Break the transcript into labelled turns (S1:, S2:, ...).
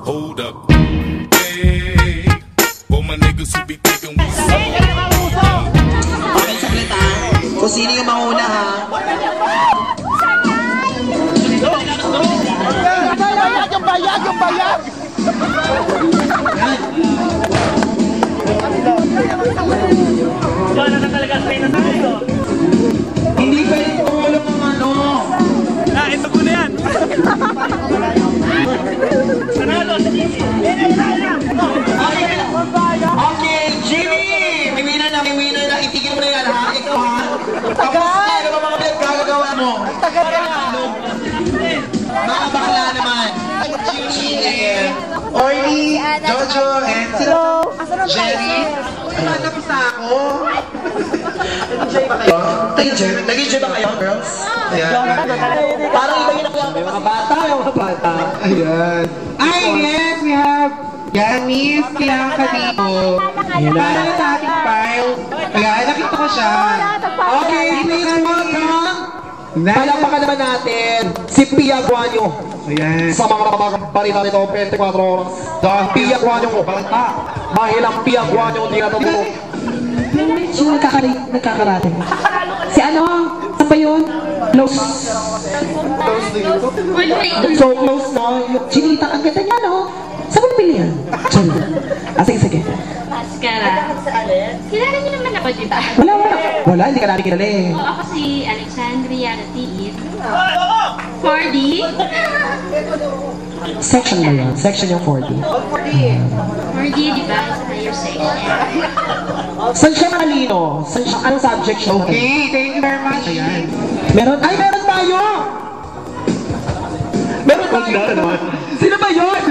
S1: Hold up. Hey, for my niggas who be thinking we
S2: Okay, saglit ha. Kung sino yung mauna ha.
S3: Yung bayag! Yung bayag!
S4: Wala na talaga kayo na tayo.
S2: Hindi kayo tumulong ng ano.
S4: Ito ko na yan. Sanado, sa Jimmy.
S2: Okay, Jimmy! May winner na. Itigil mo na yan ha. Ikaw ha. Tapos ano ba mga bet gagagawa mo?
S3: Tagal na nga.
S2: Mga bakla naman. Jimmy, Orly, Jojo, and sila Jerry. Ano sa ako? Nag-enjoy ba kayo? Nag-enjoy ba kayo, girls? Ayan. Parang iba yung nakuha. May mga bata. Ayan.
S5: Ay, yes, we have Yanis, kailangan ka dito. Para sa ating file. Kaya nakita ko siya.
S2: Okay, please welcome. Palakpakan naman natin si Pia Guanyo.
S5: Ayan.
S2: Sa mga balita nito, 24 oras. Dahil Pia Guanyo ko, balita. Dahil ang Pia Guanyo, hindi na natulog.
S6: Medyo nagkakarating. Si ano? Saan ba yun? Close. So close na. Chinita, ang ganda niya, no? Saan mo nabili yan? Sige.
S7: Mascara. Kilala niyo naman ako, di ba?
S6: Wala, hindi ka namin kilala eh.
S7: Oo, ako si Alexandria Natiit. 4D.
S6: Section ba yun? Section yung 40.
S7: 4D, di ba? Sa higher section.
S6: Saan siya makalino? Anong subject siya?
S5: Okay, thank you very much. Ayan.
S6: Meron tayo! Meron tayo! Sino ba yun?